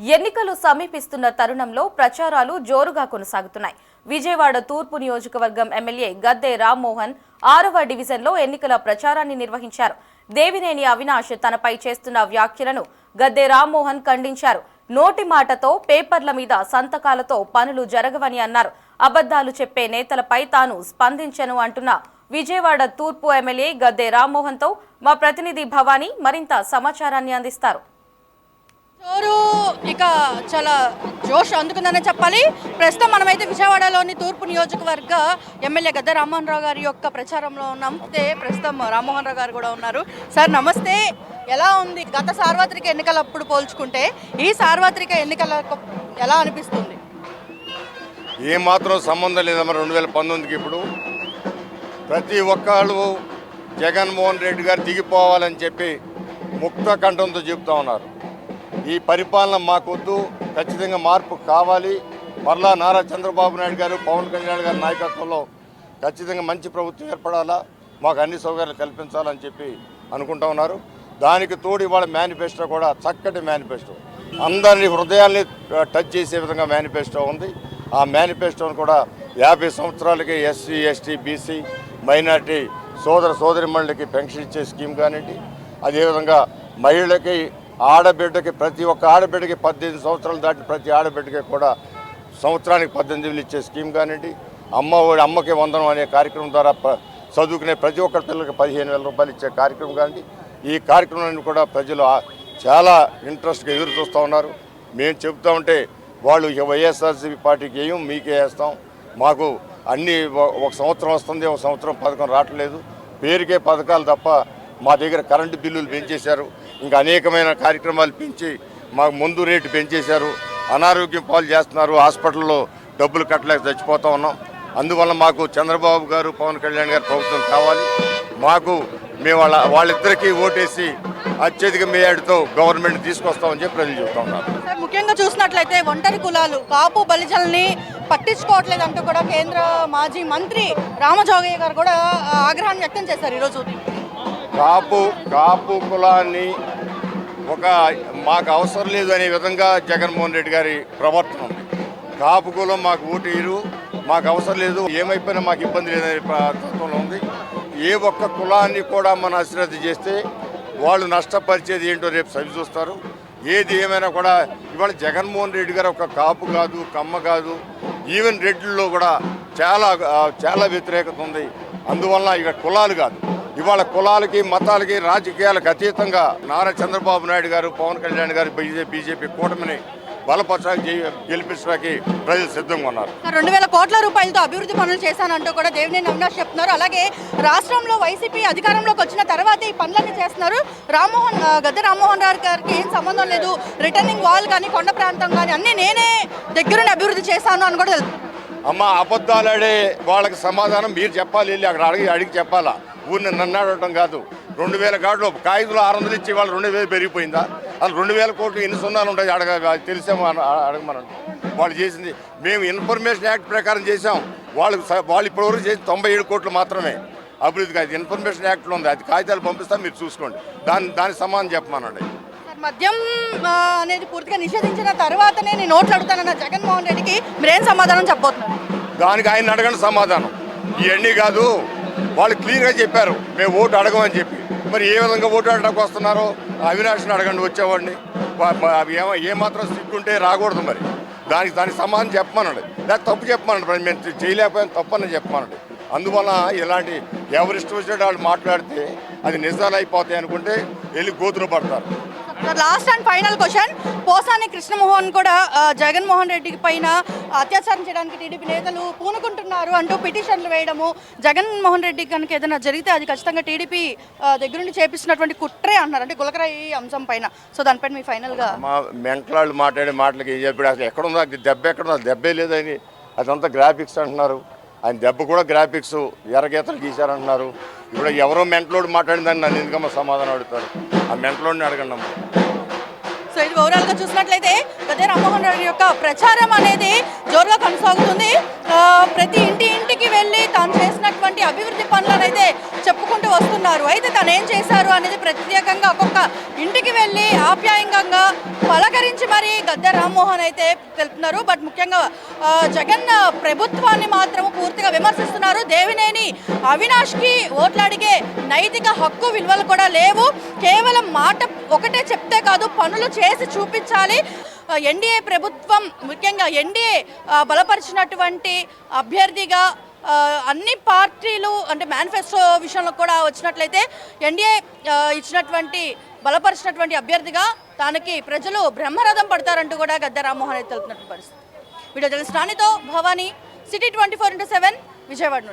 ఎన్నికలు సమీపిస్తున్న తరుణంలో ప్రచారాలు జోరుగా కొనసాగుతున్నాయి. విజయవాడ తూర్పు నియోజకవర్గం ఎమ్మెల్యే గద్దె రామ్మోహన్ 6వ డివిజన్లో ఎన్నికల ప్రచారాన్ని నిర్వహించారు. దేవినేని అవినాష్ తనపై చేస్తున్న వ్యాఖ్యలను గద్దె రామ్మోహన్ ఖండించారు. నోటి మాటతో పేపర్ల మీద సంతకాలతో పనులు జరగవని అన్నారు. అబద్దాలు చెప్పే నేతలపై తాను స్పందించను అంటున్న విజయవాడ తూర్పు ఎమ్మెల్యే గద్దె రామ్మోహన్తో మా ప్రతినిధి భవానీ మరింత సమాచారాన్ని అందిస్తారు. ఇక చాలా జోష్ అందుకుందనే చెప్పాలి. ప్రస్తుతం మనమైతే విజయవాడలోని తూర్పు నియోజకవర్గ ఎమ్మెల్యే గద్దె రామ్మోహన్ రావు గారి యొక్క ప్రచారంలో ఉన్నాం. ప్రస్తుతం రామ్మోహన్ రావు గారు కూడా ఉన్నారు. సార్ నమస్తే, ఎలా ఉంది గత సార్వత్రిక ఎన్నికలప్పుడు పోల్చుకుంటే ఈ సార్వత్రిక ఎన్నికలకు ఎలా అనిపిస్తుంది? ఏమాత్రం సంబంధం లేదమ్మా. 2019కి ఇప్పుడు ప్రతి ఒక్కళ్ళు జగన్మోహన్ రెడ్డి గారు దిగిపోవాలని చెప్పి ముక్త కంఠంతో చెబుతూ ఉన్నారు. ఈ పరిపాలన మాకొద్దు, ఖచ్చితంగా మార్పు కావాలి, మరలా నారా చంద్రబాబు నాయుడు గారు పవన్ కళ్యాణ్ గారి నాయకత్వంలో ఖచ్చితంగా మంచి ప్రభుత్వం ఏర్పడాలా, మాకు అన్ని సౌకర్యాలు కల్పించాలని చెప్పి అనుకుంటా ఉన్నారు. దానికి తోడు ఇవాళ మేనిఫెస్టో కూడా చక్కటి మేనిఫెస్టో, అందరినీ హృదయాల్ని టచ్ చేసే విధంగా మేనిఫెస్టో ఉంది. ఆ మేనిఫెస్టోను కూడా 50 సంవత్సరాలకి ఎస్సీ ఎస్టీ బీసీ మైనార్టీ సోదరిమణులకి పెన్షన్ ఇచ్చే స్కీమ్ కానివ్వండి, అదేవిధంగా మహిళలకి ఆడబిడ్డకి ప్రతి ఒక్క ఆడబిడ్డకి 18 సంవత్సరాలు దాటి ప్రతి ఆడబిడ్డకి కూడా సంవత్సరానికి 18,000 ఇచ్చే స్కీమ్ కానివ్వండి, అమ్మకి వందనం అనే కార్యక్రమం ద్వారా చదువుకునే ప్రతి ఒక్కరి పిల్లలకి 15,000 రూపాయలు ఇచ్చే కార్యక్రమం కానివ్వండి. ఈ కార్యక్రమాన్ని కూడా ప్రజలు చాలా ఇంట్రెస్ట్గా ఎదురు చూస్తూ ఉన్నారు. మేము చెబుతూ ఉంటే వాళ్ళు వైఎస్ఆర్సీపీ పార్టీకి వేయం, మీకే వేస్తాం, మాకు అన్నీ ఒక సంవత్సరం వస్తుంది, ఒక సంవత్సరం పథకం రావట్లేదు, పేరుకే పథకాలు తప్ప మా దగ్గర కరెంటు బిల్లులు పెంచేశారు, ఇంకా అనేకమైన కార్యక్రమాలు పెంచి మాకు ముందు రేటు పెంచేశారు, అనారోగ్యం పాలు చేస్తున్నారు, హాస్పిటల్లో డబ్బులు కట్టలేక చచ్చిపోతూ ఉన్నాం. అందువల్ల మాకు చంద్రబాబు గారు పవన్ కళ్యాణ్ గారు ప్రభుత్వం కావాలి, మేము వాళ్ళిద్దరికీ ఓటేసి అత్యధిక మేయాడితో గవర్నమెంట్ తీసుకొస్తామని చెప్పి ప్రజలు చెప్తా ఉన్నారు. ముఖ్యంగా చూసినట్లయితే ఒంటరి కులాలు కాపు బలిజల్ని పట్టించుకోవట్లేదు అంటూ కూడా కేంద్ర మాజీ మంత్రి రామజోగయ్య గారు కూడా ఆగ్రహాన్ని వ్యక్తం చేశారు. ఈరోజు కాపు కులాన్ని మాకు అవసరం లేదు అనే విధంగా జగన్మోహన్ రెడ్డి గారి ప్రవర్తన ఉంది. కాపు కులం మాకు ఓటు వేయరు, మాకు అవసరం లేదు, ఏమైపోయినా మాకు ఇబ్బంది లేదనే తత్వంలో ఉంది. ఏ ఒక్క కులాన్ని కూడా మనం అశ్రద్ధ చేస్తే వాళ్ళు నష్టపరిచేది ఏంటో రేపు సరి చూస్తారు. ఏది ఏమైనా కూడా ఇవాళ జగన్మోహన్ రెడ్డి గారు ఒక కాపు కాదు, కమ్మ కాదు, ఈవెన్ రెడ్డిల్లో కూడా చాలా వ్యతిరేకత ఉంది. అందువల్ల ఇక కులాలు కాదు, ఇవాళ కులాలకి మతాలకి రాజకీయాలకు అతీతంగా నారా చంద్రబాబు నాయుడు గారు పవన్ కళ్యాణ్ గారు బీజేపీ కూటమిని బలపరచడానికి గెలిపించడానికి ప్రజలు సిద్ధంగా ఉన్నారు. 2,000 కోట్ల రూపాయలతో అభివృద్ధి పనులు చేశానంటూ కూడా దేవినేని అవినాష్ చెప్తున్నారు. అలాగే రాష్ట్రంలో వైసీపీ అధికారంలోకి వచ్చిన తర్వాత ఈ పనులన్నీ చేస్తున్నారు. గద్దె రామ్మోహన్ రావు గారికి ఏం సంబంధం లేదు, రిటర్నింగ్ వాల్ కానీ కొండ ప్రాంతం కానీ అన్నీ నేనే దగ్గరుండి అభివృద్ధి చేశాను అని కూడా తెలుసు. అబద్ధాలాడే వాళ్ళకి సమాధానం మీరు చెప్పాలి, వెళ్ళి అక్కడ అడిగి చెప్పాలా, ఊరిని నన్ను అడగటం కాదు. 2,000 కోట్లు కాగితంలో 600 ఇచ్చి వాళ్ళు 2,000 పెరిగిపోయిందా? వాళ్ళు 2,000 కోట్లు ఎన్ని సున్నాలు ఉంటాయి తెలిసామో అడగమనండి. వాళ్ళు చేసింది మేము ఇన్ఫర్మేషన్ యాక్ట్ ప్రకారం చేసాం, వాళ్ళు ఇప్పటివరకు చేసి 97 కోట్లు మాత్రమే అభివృద్ధికి. అది ఇన్ఫర్మేషన్ యాక్ట్లో ఉంది, అది కాగితాలు పంపిస్తాం, మీరు చూసుకోండి, దానికి సమానం చెప్పమనండి. మద్యం అనేది పూర్తిగా నిషేధించిన తర్వాతనే నేను నోట్లు అడుగుతానన్న జగన్మోహన్ రెడ్డికి మీరేం సమాధానం చెప్పబోతున్నారు? దానికి ఆయన అడగండి సమాధానం. ఇవన్నీ కాదు, వాళ్ళు క్లియర్గా చెప్పారు మేము ఓటు అడగమని చెప్పి. మరి ఏ విధంగా ఓటు అడగడానికి వస్తున్నారో అవినాష్ని అడగండి, వచ్చేవాడిని. ఏమాత్రం సిగ్గుంటే రాకూడదు, మరి దానికి సమాధానం చెప్పమనండి, లేదా తప్పు చెప్పమనండి. మరి మేము చేయలేకపోయాం తప్పని చెప్పమనండి. అందువల్ల ఇలాంటి ఎవరిష్టం వచ్చినట్టు వాళ్ళు మాట్లాడితే అది నిజాలు అయిపోతాయి అనుకుంటే వెళ్ళి గోతులు పడతారు. Last and final question, Posani Krishnamohan కూడా జగన్మోహన్ రెడ్డి పైన అత్యాచారం చేయడానికి టీడీపీ నేతలు పూనుకుంటున్నారు అంటూ పిటిషన్లు వేయడము, జగన్మోహన్ రెడ్డి కనుక ఏదైనా జరిగితే అది ఖచ్చితంగా టీడీపీ దగ్గరుండి చేపిస్తున్నటువంటి కుట్రే అంటున్నారు, అంటే గులకరాయి అంశం పైన. సో దానిపైన మీ ఫైనల్గా మా మెంటలాళ్ళు మాట్లాడే మాటలకి ఏం చెప్పాడు? అసలు ఎక్కడుందో దెబ్బ ఎక్కడుందో, దెబ్బే లేదని అదంతా గ్రాఫిక్స్ అంటున్నారు. ఆయన దెబ్బ కూడా గ్రాఫిక్స్ ఎర్రగీతలు గీశారంటున్నారు. ఇప్పుడు ఎవరో మెంటలోడు మాట్లాడిందని నన్ను ఎందుకమ్మా సమాధానం అడుగుతారు? ఆ మెంటలోడిని అడగండి అమ్మా. సో ఇది ఓవరాల్గా చూసినట్లయితే గద్దె రామ్మోహన్ రెడ్డి యొక్క ప్రచారం అనేది జోరుగా కొనసాగుతుంది. ప్రతి ఇంటికి వెళ్ళి తాను చేసినటువంటి అభివృద్ధి పనులను అయితే చెప్పుకుంటూ వస్తున్నారు. అయితే తను ఏం చేశారు అనేది ప్రత్యేకంగా ఒక్కొక్క ఇంటికి వెళ్ళి ఆప్యాయంగా పలకరించి మరి గద్దె రామ్మోహన్ అయితే తెలుపుతున్నారు. బట్ ముఖ్యంగా జగన్ ప్రభుత్వాన్ని మాత్రం పూర్తిగా విమర్శిస్తున్నారు. దేవినేని అవినాష్కి ఓట్లు అడిగే నైతిక హక్కు విలువలు కూడా లేవు. కేవలం మాట ఒకటే చెప్తే కాదు, పనులు చేసి చూపించాలి. ఎన్డీఏ ప్రభుత్వం ముఖ్యంగా ఎన్డీఏ బలపరిచినటువంటి అభ్యర్థిగా అన్ని పార్టీలు అంటే మేనిఫెస్టో విషయంలో కూడా వచ్చినట్లయితే ఎన్డీఏ ఇచ్చినటువంటి బలపరిచినటువంటి అభ్యర్థిగా తనకి ప్రజలు బ్రహ్మరథం పడతారంటూ కూడా గద్దె రామ్మోహన్ అయితే తెలుపుతున్నటువంటి పరిస్థితి. వీడియో జర్నలిస్ట్ రాణితో భవానీ, సిటీ 24/7 విజయవాడ నుండి.